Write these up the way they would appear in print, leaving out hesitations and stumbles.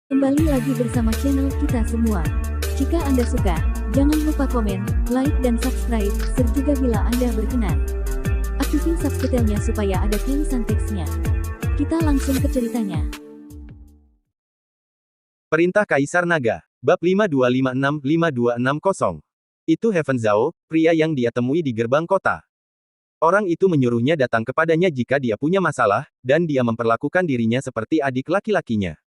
Kembali lagi bersama channel kita semua. Jika Anda suka, jangan lupa komen, like dan subscribe, serta bila Anda berkenan, aktifin subtitlenya supaya ada tulisan teksnya. Kita langsung ke ceritanya. Perintah Kaisar Naga, Bab 5256-5260. Itu Heaven Zhao, pria yang dia temui di gerbang kota. Orang itu menyuruhnya datang kepadanya jika dia punya masalah, dan dia memperlakukan dirinya seperti adik laki-lakinya.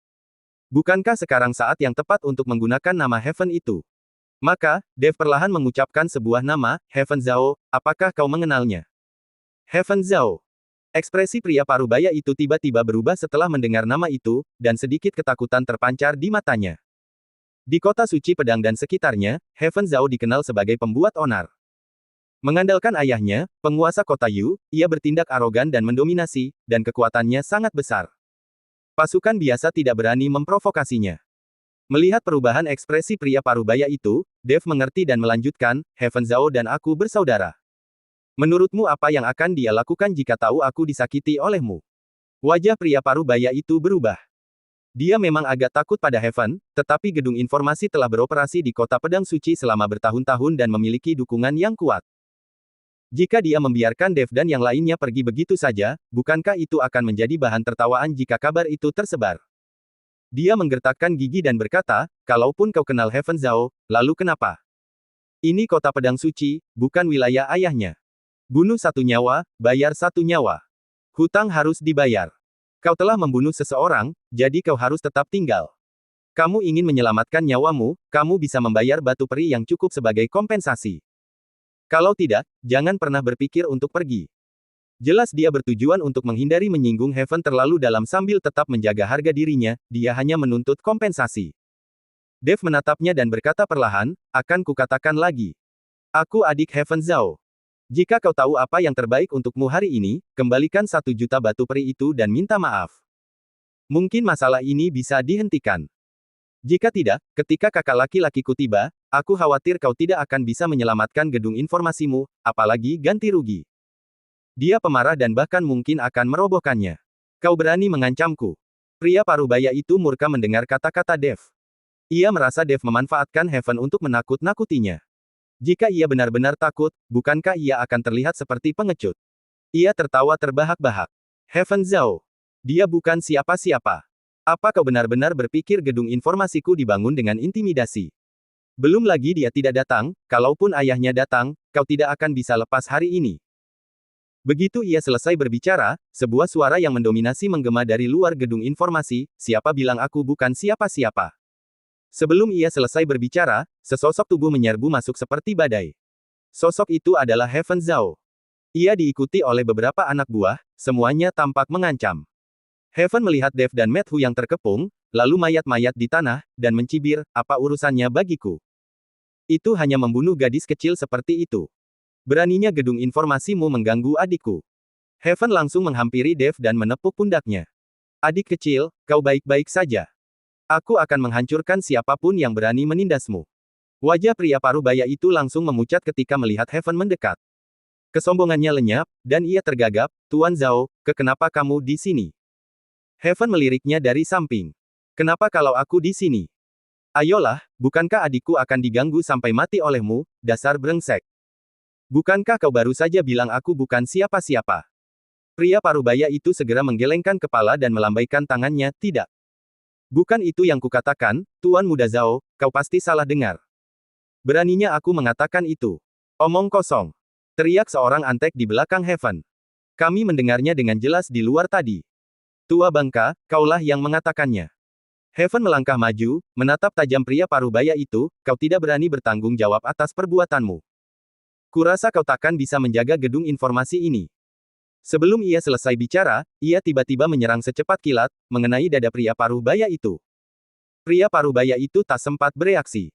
Bukankah sekarang saat yang tepat untuk menggunakan nama Heaven itu? Maka, Dev perlahan mengucapkan sebuah nama, Heaven Zhao, apakah kau mengenalnya? Heaven Zhao. Ekspresi pria parubaya itu tiba-tiba berubah setelah mendengar nama itu, dan sedikit ketakutan terpancar di matanya. Di kota suci pedang dan sekitarnya, Heaven Zhao dikenal sebagai pembuat onar. Mengandalkan ayahnya, penguasa kota Yu, ia bertindak arogan dan mendominasi, dan kekuatannya sangat besar. Pasukan biasa tidak berani memprovokasinya. Melihat perubahan ekspresi pria parubaya itu, Dev mengerti dan melanjutkan, Heaven Zhao dan aku bersaudara. Menurutmu apa yang akan dia lakukan jika tahu aku disakiti olehmu? Wajah pria parubaya itu berubah. Dia memang agak takut pada Heaven, tetapi gedung informasi telah beroperasi di kota pedang suci selama bertahun-tahun dan memiliki dukungan yang kuat. Jika dia membiarkan Dev dan yang lainnya pergi begitu saja, bukankah itu akan menjadi bahan tertawaan jika kabar itu tersebar? Dia menggertakkan gigi dan berkata, kalaupun kau kenal Heaven Zhao, lalu kenapa? Ini kota pedang suci, bukan wilayah ayahnya. Bunuh satu nyawa, bayar satu nyawa. Hutang harus dibayar. Kau telah membunuh seseorang, jadi kau harus tetap tinggal. Kamu ingin menyelamatkan nyawamu, kamu bisa membayar batu peri yang cukup sebagai kompensasi. Kalau tidak, jangan pernah berpikir untuk pergi. Jelas dia bertujuan untuk menghindari menyinggung Heaven terlalu dalam sambil tetap menjaga harga dirinya, dia hanya menuntut kompensasi. Dev menatapnya dan berkata perlahan, akan kukatakan lagi. Aku adik Heaven Zhao. Jika kau tahu apa yang terbaik untukmu hari ini, kembalikan 1 juta batu peri itu dan minta maaf. Mungkin masalah ini bisa dihentikan. Jika tidak, ketika kakak laki-lakiku tiba, aku khawatir kau tidak akan bisa menyelamatkan gedung informasimu, apalagi ganti rugi. Dia pemarah dan bahkan mungkin akan merobohkannya. Kau berani mengancamku. Pria parubaya itu murka mendengar kata-kata Dev. Ia merasa Dev memanfaatkan Heaven untuk menakut-nakutinya. Jika ia benar-benar takut, bukankah ia akan terlihat seperti pengecut? Ia tertawa terbahak-bahak. Heaven Zhao. Dia bukan siapa-siapa. Apa kau benar-benar berpikir gedung informasiku dibangun dengan intimidasi? Belum lagi dia tidak datang, kalaupun ayahnya datang, kau tidak akan bisa lepas hari ini. Begitu ia selesai berbicara, sebuah suara yang mendominasi menggema dari luar gedung informasi, siapa bilang aku bukan siapa-siapa? Sebelum ia selesai berbicara, sesosok tubuh menyerbu masuk seperti badai. Sosok itu adalah Heaven Zhao. Ia diikuti oleh beberapa anak buah, semuanya tampak mengancam. Heaven melihat Dev dan Matthew yang terkepung, lalu mayat-mayat di tanah, dan mencibir, apa urusannya bagiku? Itu hanya membunuh gadis kecil seperti itu. Beraninya gedung informasimu mengganggu adikku. Heaven langsung menghampiri Dev dan menepuk pundaknya. Adik kecil, kau baik-baik saja. Aku akan menghancurkan siapapun yang berani menindasmu. Wajah pria parubaya itu langsung memucat ketika melihat Heaven mendekat. Kesombongannya lenyap, dan ia tergagap, Tuan Zhao, kenapa kamu di sini? Heaven meliriknya dari samping. Kenapa kalau aku di sini? Ayolah, bukankah adikku akan diganggu sampai mati olehmu, dasar brengsek? Bukankah kau baru saja bilang aku bukan siapa-siapa? Pria parubaya itu segera menggelengkan kepala dan melambaikan tangannya, tidak. Bukan itu yang kukatakan, Tuan Muda Zhao, kau pasti salah dengar. Beraninya aku mengatakan itu. Omong kosong. Teriak seorang antek di belakang Heaven. Kami mendengarnya dengan jelas di luar tadi. Tua bangka, kaulah yang mengatakannya. Heaven melangkah maju, menatap tajam pria parubaya itu, kau tidak berani bertanggung jawab atas perbuatanmu. Kurasa kau takkan bisa menjaga gedung informasi ini. Sebelum ia selesai bicara, ia tiba-tiba menyerang secepat kilat, mengenai dada pria parubaya itu. Pria parubaya itu tak sempat bereaksi.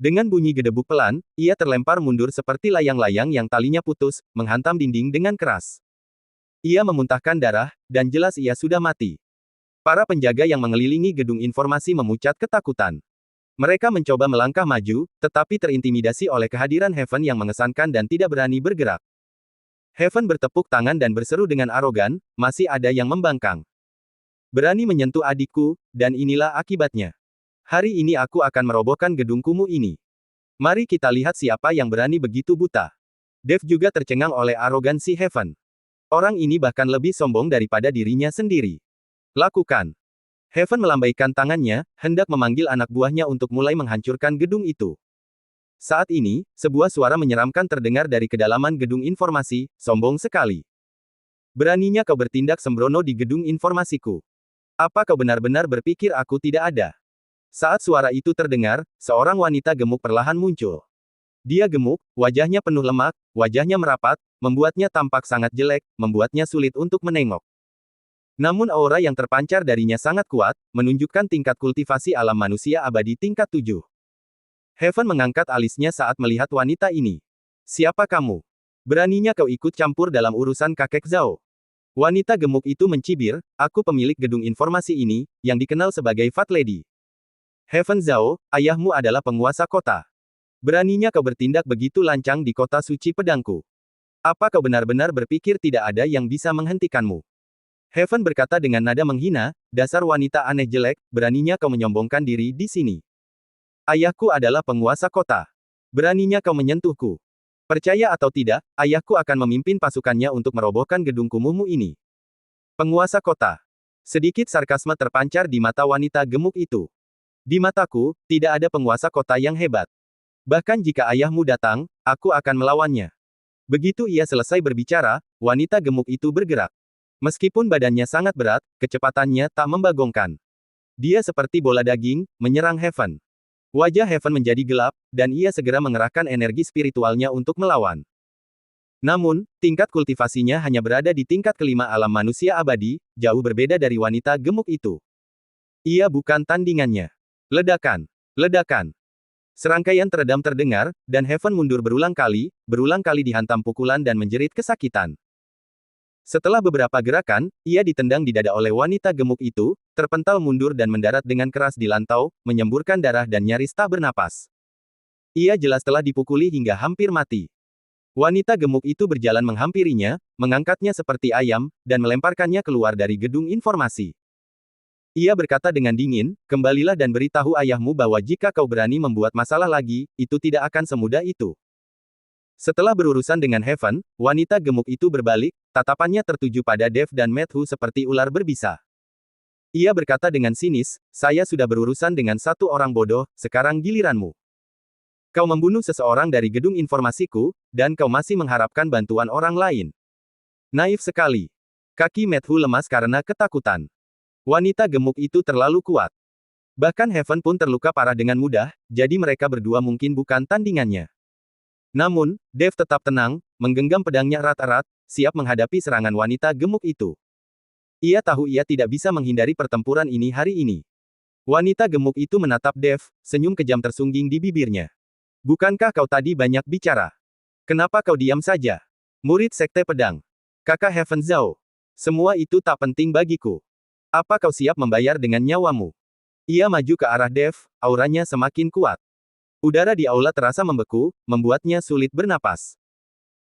Dengan bunyi gedebuk pelan, ia terlempar mundur seperti layang-layang yang talinya putus, menghantam dinding dengan keras. Ia memuntahkan darah, dan jelas ia sudah mati. Para penjaga yang mengelilingi gedung informasi memucat ketakutan. Mereka mencoba melangkah maju, tetapi terintimidasi oleh kehadiran Heaven yang mengesankan dan tidak berani bergerak. Heaven bertepuk tangan dan berseru dengan arogan, masih ada yang membangkang. Berani menyentuh adikku, dan inilah akibatnya. Hari ini aku akan merobohkan gedung kumuh ini. Mari kita lihat siapa yang berani begitu buta. Dev juga tercengang oleh arogansi Heaven. Orang ini bahkan lebih sombong daripada dirinya sendiri. Lakukan. Heaven melambaikan tangannya, hendak memanggil anak buahnya untuk mulai menghancurkan gedung itu. Saat ini, sebuah suara menyeramkan terdengar dari kedalaman gedung informasi, sombong sekali. Beraninya kau bertindak sembrono di gedung informasiku. Apa kau benar-benar berpikir aku tidak ada? Saat suara itu terdengar, seorang wanita gemuk perlahan muncul. Dia gemuk, wajahnya penuh lemak, wajahnya merapat, membuatnya tampak sangat jelek, membuatnya sulit untuk menengok. Namun aura yang terpancar darinya sangat kuat, menunjukkan tingkat kultivasi alam manusia abadi tingkat 7. Heaven mengangkat alisnya saat melihat wanita ini. Siapa kamu? Beraninya kau ikut campur dalam urusan kakek Zhao. Wanita gemuk itu mencibir, aku pemilik gedung informasi ini, yang dikenal sebagai Fat Lady. Heaven Zhao, ayahmu adalah penguasa kota. Beraninya kau bertindak begitu lancang di kota suci pedangku. Apa kau benar-benar berpikir tidak ada yang bisa menghentikanmu? Heaven berkata dengan nada menghina, dasar wanita aneh jelek, beraninya kau menyombongkan diri di sini. Ayahku adalah penguasa kota. Beraninya kau menyentuhku. Percaya atau tidak, ayahku akan memimpin pasukannya untuk merobohkan gedung kumuhmu ini. Penguasa kota. Sedikit sarkasme terpancar di mata wanita gemuk itu. Di mataku, tidak ada penguasa kota yang hebat. Bahkan jika ayahmu datang, aku akan melawannya. Begitu ia selesai berbicara, wanita gemuk itu bergerak. Meskipun badannya sangat berat, kecepatannya tak membagongkan. Dia seperti bola daging, menyerang Heaven. Wajah Heaven menjadi gelap, dan ia segera mengerahkan energi spiritualnya untuk melawan. Namun, tingkat kultivasinya hanya berada di tingkat kelima alam manusia abadi, jauh berbeda dari wanita gemuk itu. Ia bukan tandingannya. Ledakan. Ledakan. Serangkaian teredam terdengar, dan Heaven mundur berulang kali dihantam pukulan dan menjerit kesakitan. Setelah beberapa gerakan, ia ditendang di dada oleh wanita gemuk itu, terpental mundur dan mendarat dengan keras di lantau, menyemburkan darah dan nyaris tak bernapas. Ia jelas telah dipukuli hingga hampir mati. Wanita gemuk itu berjalan menghampirinya, mengangkatnya seperti ayam, dan melemparkannya keluar dari gedung informasi. Ia berkata dengan dingin, kembalilah dan beritahu ayahmu bahwa jika kau berani membuat masalah lagi, itu tidak akan semudah itu. Setelah berurusan dengan Heaven, wanita gemuk itu berbalik, tatapannya tertuju pada Dev dan Matthew seperti ular berbisa. Ia berkata dengan sinis, saya sudah berurusan dengan satu orang bodoh, sekarang giliranmu. Kau membunuh seseorang dari gedung informasiku, dan kau masih mengharapkan bantuan orang lain. Naif sekali. Kaki Matthew lemas karena ketakutan. Wanita gemuk itu terlalu kuat. Bahkan Heaven pun terluka parah dengan mudah, jadi mereka berdua mungkin bukan tandingannya. Namun, Dev tetap tenang, menggenggam pedangnya erat-erat, siap menghadapi serangan wanita gemuk itu. Ia tahu ia tidak bisa menghindari pertempuran ini hari ini. Wanita gemuk itu menatap Dev, senyum kejam tersungging di bibirnya. Bukankah kau tadi banyak bicara? Kenapa kau diam saja? Murid Sekte Pedang. Kakak Heaven Zhao. Semua itu tak penting bagiku. Apa kau siap membayar dengan nyawamu? Ia maju ke arah Dev, auranya semakin kuat. Udara di aula terasa membeku, membuatnya sulit bernapas.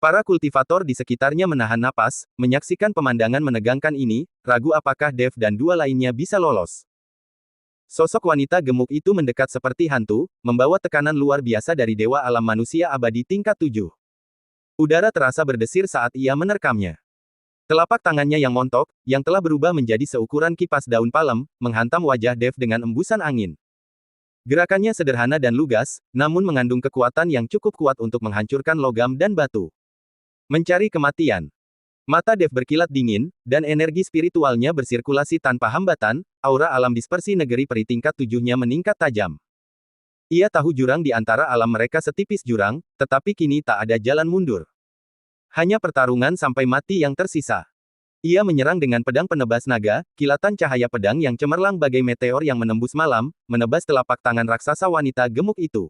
Para kultivator di sekitarnya menahan napas, menyaksikan pemandangan menegangkan ini, ragu apakah Dev dan dua lainnya bisa lolos. Sosok wanita gemuk itu mendekat seperti hantu, membawa tekanan luar biasa dari dewa alam manusia abadi tingkat 7. Udara terasa berdesir saat ia menerkamnya. Telapak tangannya yang montok, yang telah berubah menjadi seukuran kipas daun palem, menghantam wajah Dev dengan embusan angin. Gerakannya sederhana dan lugas, namun mengandung kekuatan yang cukup kuat untuk menghancurkan logam dan batu. Mencari kematian. Mata Dev berkilat dingin, dan energi spiritualnya bersirkulasi tanpa hambatan, aura alam dispersi negeri peri tingkat 7-nya meningkat tajam. Ia tahu jurang di antara alam mereka setipis jurang, tetapi kini tak ada jalan mundur. Hanya pertarungan sampai mati yang tersisa. Ia menyerang dengan pedang penebas naga, kilatan cahaya pedang yang cemerlang bagai meteor yang menembus malam, menebas telapak tangan raksasa wanita gemuk itu.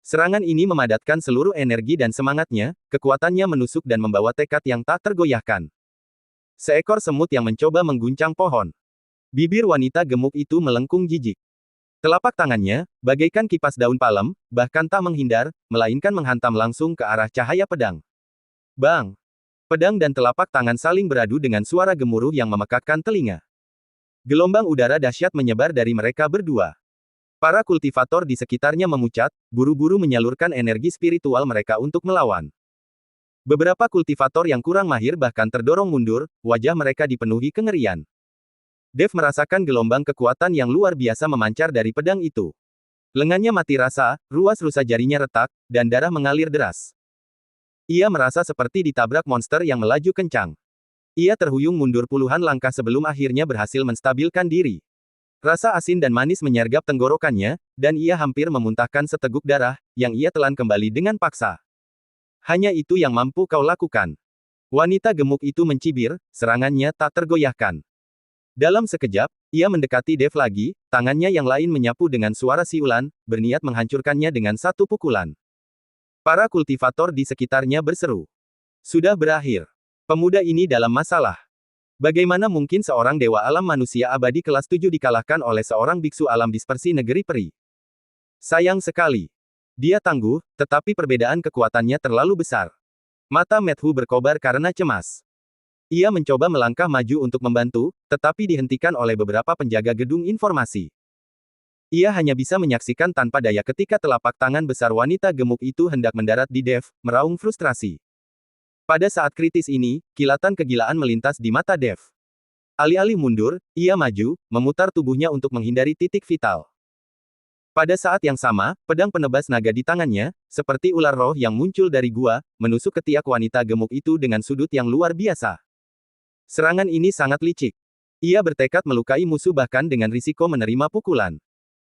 Serangan ini memadatkan seluruh energi dan semangatnya, kekuatannya menusuk dan membawa tekad yang tak tergoyahkan. Seekor semut yang mencoba mengguncang pohon. Bibir wanita gemuk itu melengkung jijik. Telapak tangannya, bagaikan kipas daun palem, bahkan tak menghindar, melainkan menghantam langsung ke arah cahaya pedang. Bang! Pedang dan telapak tangan saling beradu dengan suara gemuruh yang memekakkan telinga. Gelombang udara dahsyat menyebar dari mereka berdua. Para kultivator di sekitarnya memucat, buru-buru menyalurkan energi spiritual mereka untuk melawan. Beberapa kultivator yang kurang mahir bahkan terdorong mundur, wajah mereka dipenuhi kengerian. Dev merasakan gelombang kekuatan yang luar biasa memancar dari pedang itu. Lengannya mati rasa, ruas-rusa jarinya retak, dan darah mengalir deras. Ia merasa seperti ditabrak monster yang melaju kencang. Ia terhuyung mundur puluhan langkah sebelum akhirnya berhasil menstabilkan diri. Rasa asin dan manis menyergap tenggorokannya, dan ia hampir memuntahkan seteguk darah, yang ia telan kembali dengan paksa. Hanya itu yang mampu kau lakukan. Wanita gemuk itu mencibir, serangannya tak tergoyahkan. Dalam sekejap, ia mendekati Dev lagi, tangannya yang lain menyapu dengan suara siulan, berniat menghancurkannya dengan satu pukulan. Para kultivator di sekitarnya berseru. Sudah berakhir. Pemuda ini dalam masalah. Bagaimana mungkin seorang dewa alam manusia abadi kelas 7 dikalahkan oleh seorang biksu alam dispersi negeri peri? Sayang sekali. Dia tangguh, tetapi perbedaan kekuatannya terlalu besar. Mata Matthew berkobar karena cemas. Ia mencoba melangkah maju untuk membantu, tetapi dihentikan oleh beberapa penjaga gedung informasi. Ia hanya bisa menyaksikan tanpa daya ketika telapak tangan besar wanita gemuk itu hendak mendarat di Dev, meraung frustrasi. Pada saat kritis ini, kilatan kegilaan melintas di mata Dev. Alih-alih mundur, ia maju, memutar tubuhnya untuk menghindari titik vital. Pada saat yang sama, pedang penebas naga di tangannya, seperti ular roh yang muncul dari gua, menusuk ketiak wanita gemuk itu dengan sudut yang luar biasa. Serangan ini sangat licik. Ia bertekad melukai musuh bahkan dengan risiko menerima pukulan.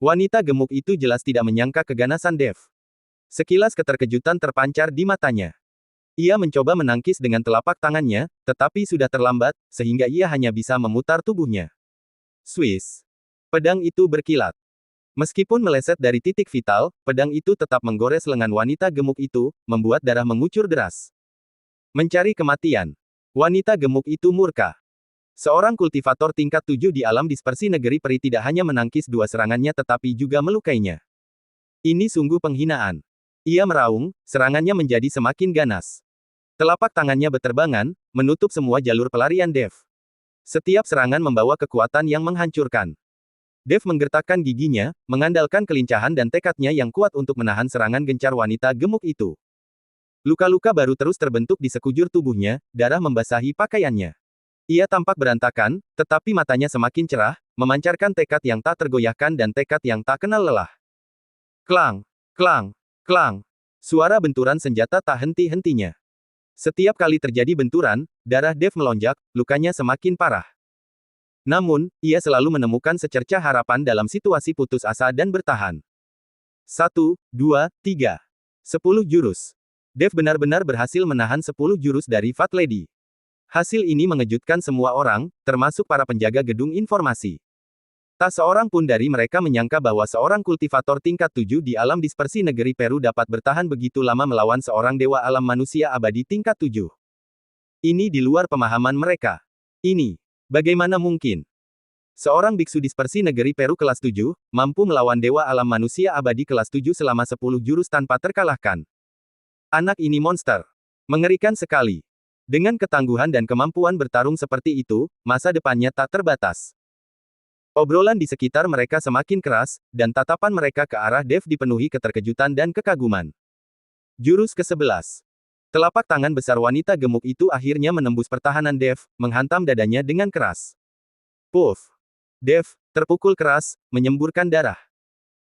Wanita gemuk itu jelas tidak menyangka keganasan Dev. Sekilas keterkejutan terpancar di matanya. Ia mencoba menangkis dengan telapak tangannya, tetapi sudah terlambat, sehingga ia hanya bisa memutar tubuhnya. Swiss. Pedang itu berkilat. Meskipun meleset dari titik vital, pedang itu tetap menggores lengan wanita gemuk itu, membuat darah mengucur deras. Mencari kematian. Wanita gemuk itu murka. Seorang kultivator tingkat 7 di alam dispersi negeri peri tidak hanya menangkis dua serangannya tetapi juga melukainya. Ini sungguh penghinaan. Ia meraung, serangannya menjadi semakin ganas. Telapak tangannya beterbangan, menutup semua jalur pelarian Dev. Setiap serangan membawa kekuatan yang menghancurkan. Dev menggertakkan giginya, mengandalkan kelincahan dan tekadnya yang kuat untuk menahan serangan gencar wanita gemuk itu. Luka-luka baru terus terbentuk di sekujur tubuhnya, darah membasahi pakaiannya. Ia tampak berantakan, tetapi matanya semakin cerah, memancarkan tekad yang tak tergoyahkan dan tekad yang tak kenal lelah. Klang, klang, klang. Suara benturan senjata tak henti-hentinya. Setiap kali terjadi benturan, darah Dev melonjak, lukanya semakin parah. Namun, ia selalu menemukan secercah harapan dalam situasi putus asa dan bertahan. 1, 2, 3. 10 jurus. Dev benar-benar berhasil menahan 10 jurus dari Fat Lady. Hasil ini mengejutkan semua orang, termasuk para penjaga gedung informasi. Tak seorang pun dari mereka menyangka bahwa seorang kultivator tingkat 7 di alam dispersi negeri Peru dapat bertahan begitu lama melawan seorang dewa alam manusia abadi tingkat 7. Ini di luar pemahaman mereka. Ini. Bagaimana mungkin? Seorang biksu dispersi negeri Peru kelas 7, mampu melawan dewa alam manusia abadi kelas 7 selama 10 jurus tanpa terkalahkan. Anak ini monster. Mengerikan sekali. Dengan ketangguhan dan kemampuan bertarung seperti itu, masa depannya tak terbatas. Obrolan di sekitar mereka semakin keras, dan tatapan mereka ke arah Dev dipenuhi keterkejutan dan kekaguman. Jurus ke-11. Telapak tangan besar wanita gemuk itu akhirnya menembus pertahanan Dev, menghantam dadanya dengan keras. Puff! Dev, terpukul keras, menyemburkan darah.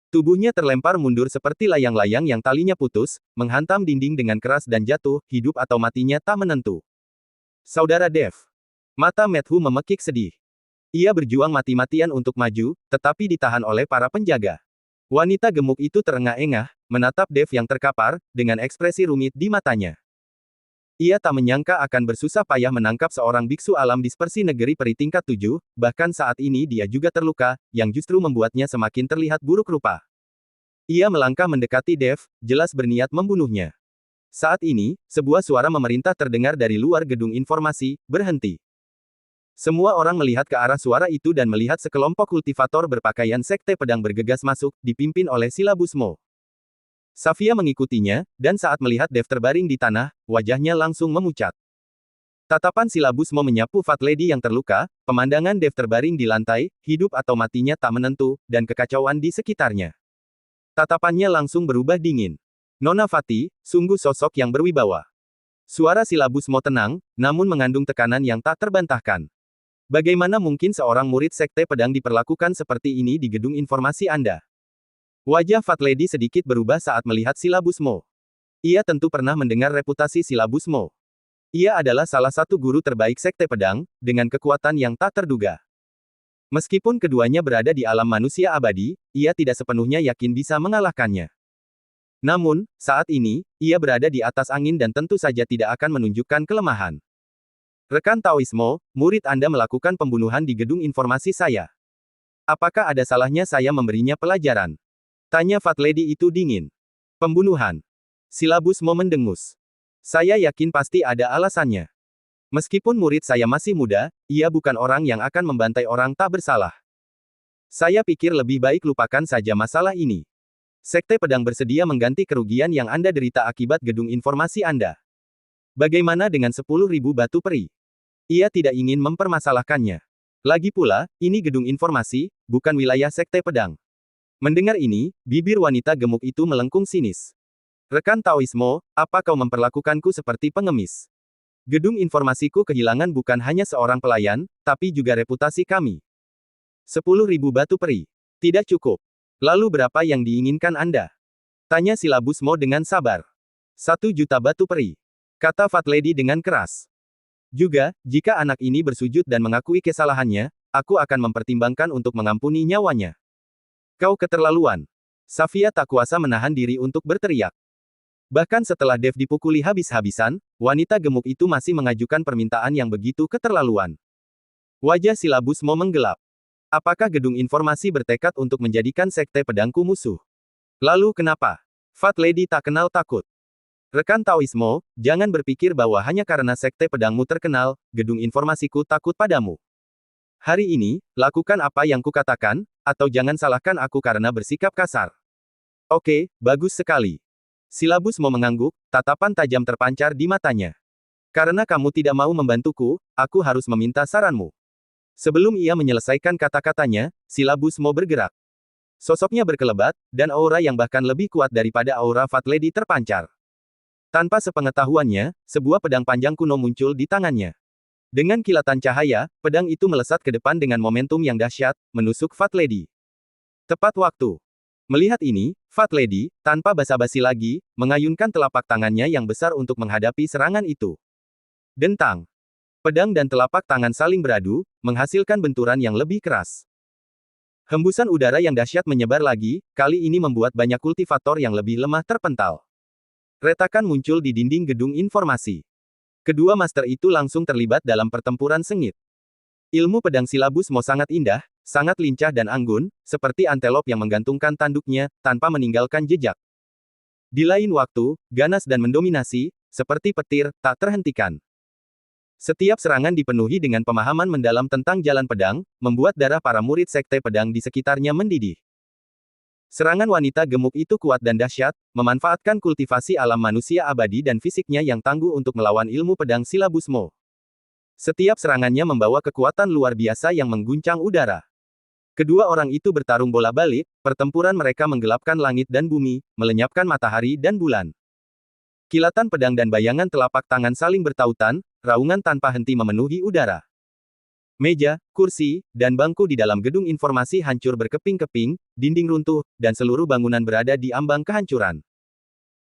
Tubuhnya terlempar mundur seperti layang-layang yang talinya putus, menghantam dinding dengan keras dan jatuh, hidup atau matinya tak menentu. Saudara Dev. Mata Matthew memekik sedih. Ia berjuang mati-matian untuk maju, tetapi ditahan oleh para penjaga. Wanita gemuk itu terengah-engah, menatap Dev yang terkapar, dengan ekspresi rumit di matanya. Ia tak menyangka akan bersusah payah menangkap seorang biksu alam dispersi negeri peri tingkat 7, bahkan saat ini dia juga terluka, yang justru membuatnya semakin terlihat buruk rupa. Ia melangkah mendekati Dev, jelas berniat membunuhnya. Saat ini, sebuah suara memerintah terdengar dari luar gedung informasi, berhenti. Semua orang melihat ke arah suara itu dan melihat sekelompok kultivator berpakaian sekte pedang bergegas masuk, dipimpin oleh Silabus Mo. Safia mengikutinya, dan saat melihat Dev terbaring di tanah, wajahnya langsung memucat. Tatapan Silabus Mo menyapu Fat Lady yang terluka, pemandangan Dev terbaring di lantai, hidup atau matinya tak menentu, dan kekacauan di sekitarnya. Tatapannya langsung berubah dingin. Nona Fatih, sungguh sosok yang berwibawa. Suara Silabus Mo tenang, namun mengandung tekanan yang tak terbantahkan. Bagaimana mungkin seorang murid Sekte Pedang diperlakukan seperti ini di gedung informasi Anda? Wajah Fat Lady sedikit berubah saat melihat Silabus Mo. Ia tentu pernah mendengar reputasi Silabus Mo. Ia adalah salah satu guru terbaik Sekte Pedang, dengan kekuatan yang tak terduga. Meskipun keduanya berada di alam manusia abadi, ia tidak sepenuhnya yakin bisa mengalahkannya. Namun, saat ini, ia berada di atas angin dan tentu saja tidak akan menunjukkan kelemahan. Rekan Taoismo, murid Anda melakukan pembunuhan di gedung informasi saya. Apakah ada salahnya saya memberinya pelajaran? Tanya Fat Lady itu dingin. Pembunuhan. Silabus Mo mendengus. Saya yakin pasti ada alasannya. Meskipun murid saya masih muda, ia bukan orang yang akan membantai orang tak bersalah. Saya pikir lebih baik lupakan saja masalah ini. Sekte Pedang bersedia mengganti kerugian yang Anda derita akibat gedung informasi Anda. Bagaimana dengan 10.000 batu peri? Ia tidak ingin mempermasalahkannya. Lagi pula, ini gedung informasi, bukan wilayah Sekte Pedang. Mendengar ini, bibir wanita gemuk itu melengkung sinis. Rekan Taoismo, apa kau memperlakukanku seperti pengemis? Gedung informasiku kehilangan bukan hanya seorang pelayan, tapi juga reputasi kami. 10.000 batu peri. Tidak cukup. Lalu berapa yang diinginkan Anda? Tanya Silabus Mo dengan sabar. 1 juta batu peri. Kata Fat Lady dengan keras. Juga, jika anak ini bersujud dan mengakui kesalahannya, aku akan mempertimbangkan untuk mengampuni nyawanya. Kau keterlaluan. Safia tak kuasa menahan diri untuk berteriak. Bahkan setelah Dev dipukuli habis-habisan, wanita gemuk itu masih mengajukan permintaan yang begitu keterlaluan. Wajah Silabus Mo menggelap. Apakah gedung informasi bertekad untuk menjadikan Sekte Pedangku musuh? Lalu kenapa? Fat Lady tak kenal takut. Rekan Taoismo, jangan berpikir bahwa hanya karena Sekte Pedangmu terkenal, gedung informasiku takut padamu. Hari ini, lakukan apa yang kukatakan, atau jangan salahkan aku karena bersikap kasar. Oke, bagus sekali. Silabus Mo mengangguk, tatapan tajam terpancar di matanya. Karena kamu tidak mau membantuku, aku harus meminta saranmu. Sebelum ia menyelesaikan kata-katanya, Silabus Mo bergerak. Sosoknya berkelebat, dan aura yang bahkan lebih kuat daripada aura Fat Lady terpancar. Tanpa sepengetahuannya, sebuah pedang panjang kuno muncul di tangannya. Dengan kilatan cahaya, pedang itu melesat ke depan dengan momentum yang dahsyat, menusuk Fat Lady. Tepat waktu. Melihat ini, Fat Lady, tanpa basa-basi lagi, mengayunkan telapak tangannya yang besar untuk menghadapi serangan itu. Dentang. Pedang dan telapak tangan saling beradu, menghasilkan benturan yang lebih keras. Hembusan udara yang dahsyat menyebar lagi, kali ini membuat banyak kultivator yang lebih lemah terpental. Retakan muncul di dinding gedung informasi. Kedua master itu langsung terlibat dalam pertempuran sengit. Ilmu pedang Silabus Mo sangat indah, sangat lincah dan anggun, seperti antelop yang menggantungkan tanduknya, tanpa meninggalkan jejak. Di lain waktu, ganas dan mendominasi, seperti petir, tak terhentikan. Setiap serangan dipenuhi dengan pemahaman mendalam tentang jalan pedang, membuat darah para murid Sekte Pedang di sekitarnya mendidih. Serangan wanita gemuk itu kuat dan dahsyat, memanfaatkan kultivasi alam manusia abadi dan fisiknya yang tangguh untuk melawan ilmu pedang Silabus Mo. Setiap serangannya membawa kekuatan luar biasa yang mengguncang udara. Kedua orang itu bertarung bola-balik, pertempuran mereka menggelapkan langit dan bumi, melenyapkan matahari dan bulan. Kilatan pedang dan bayangan telapak tangan saling bertautan, raungan tanpa henti memenuhi udara. Meja, kursi, dan bangku di dalam gedung informasi hancur berkeping-keping, dinding runtuh, dan seluruh bangunan berada di ambang kehancuran.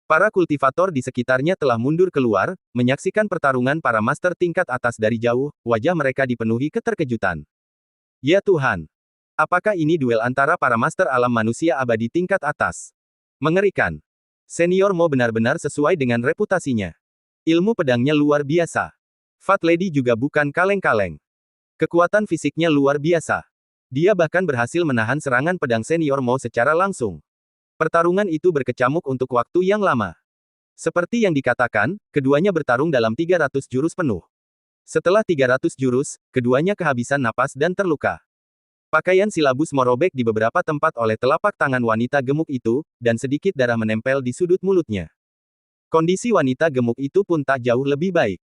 Para kultivator di sekitarnya telah mundur keluar, menyaksikan pertarungan para master tingkat atas dari jauh, wajah mereka dipenuhi keterkejutan. Ya Tuhan! Apakah ini duel antara para master alam manusia abadi tingkat atas? Mengerikan. Senior Mo benar-benar sesuai dengan reputasinya. Ilmu pedangnya luar biasa. Fat Lady juga bukan kaleng-kaleng. Kekuatan fisiknya luar biasa. Dia bahkan berhasil menahan serangan pedang senior Mo secara langsung. Pertarungan itu berkecamuk untuk waktu yang lama. Seperti yang dikatakan, keduanya bertarung dalam 300 jurus penuh. Setelah 300 jurus, keduanya kehabisan napas dan terluka. Pakaian Silabus Mo robek di beberapa tempat oleh telapak tangan wanita gemuk itu, dan sedikit darah menempel di sudut mulutnya. Kondisi wanita gemuk itu pun tak jauh lebih baik.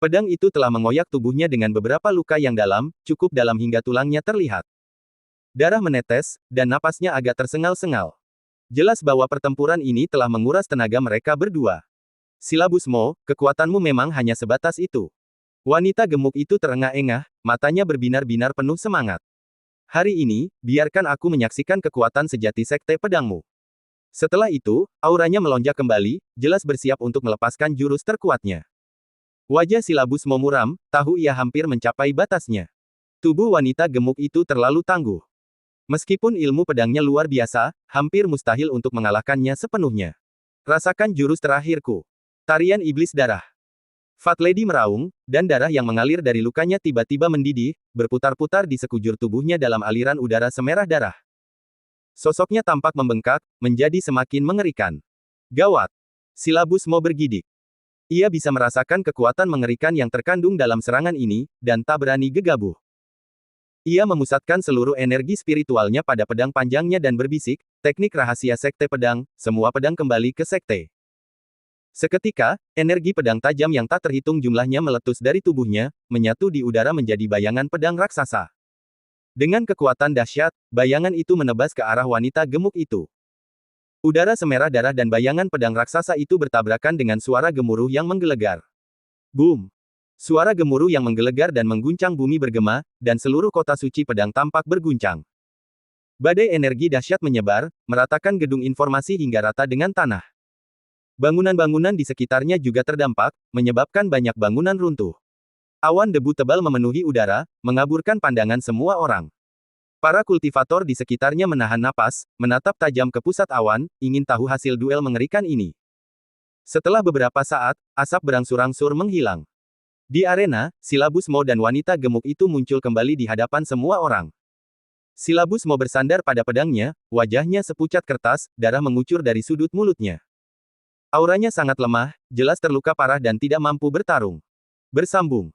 Pedang itu telah mengoyak tubuhnya dengan beberapa luka yang dalam, cukup dalam hingga tulangnya terlihat. Darah menetes, dan napasnya agak tersengal-sengal. Jelas bahwa pertempuran ini telah menguras tenaga mereka berdua. Silabus Mo, kekuatanmu memang hanya sebatas itu. Wanita gemuk itu terengah-engah, matanya berbinar-binar penuh semangat. Hari ini, biarkan aku menyaksikan kekuatan sejati sekte pedangmu. Setelah itu, auranya melonjak kembali, jelas bersiap untuk melepaskan jurus terkuatnya. Wajah Silabus Mo muram, tahu ia hampir mencapai batasnya. Tubuh wanita gemuk itu terlalu tangguh. Meskipun ilmu pedangnya luar biasa, hampir mustahil untuk mengalahkannya sepenuhnya. Rasakan jurus terakhirku. Tarian Iblis Darah. Fat Lady meraung, dan darah yang mengalir dari lukanya tiba-tiba mendidih, berputar-putar di sekujur tubuhnya dalam aliran udara semerah darah. Sosoknya tampak membengkak, menjadi semakin mengerikan. Gawat! Silabus Mo bergidik. Ia bisa merasakan kekuatan mengerikan yang terkandung dalam serangan ini, dan tak berani gegabah. Ia memusatkan seluruh energi spiritualnya pada pedang panjangnya dan berbisik, teknik rahasia sekte pedang, semua pedang kembali ke sekte. Seketika, energi pedang tajam yang tak terhitung jumlahnya meletus dari tubuhnya, menyatu di udara menjadi bayangan pedang raksasa. Dengan kekuatan dahsyat, bayangan itu menebas ke arah wanita gemuk itu. Udara semerah darah dan bayangan pedang raksasa itu bertabrakan dengan suara gemuruh yang menggelegar. Boom! Suara gemuruh yang menggelegar dan mengguncang bumi bergema, dan seluruh kota suci pedang tampak berguncang. Badai energi dahsyat menyebar, meratakan gedung informasi hingga rata dengan tanah. Bangunan-bangunan di sekitarnya juga terdampak, menyebabkan banyak bangunan runtuh. Awan debu tebal memenuhi udara, mengaburkan pandangan semua orang. Para kultivator di sekitarnya menahan napas, menatap tajam ke pusat awan, ingin tahu hasil duel mengerikan ini. Setelah beberapa saat, asap berangsur-angsur menghilang. Di arena, Silabus Mo dan wanita gemuk itu muncul kembali di hadapan semua orang. Silabus Mo bersandar pada pedangnya, wajahnya sepucat kertas, darah mengucur dari sudut mulutnya. Auranya sangat lemah, jelas terluka parah dan tidak mampu bertarung. Bersambung.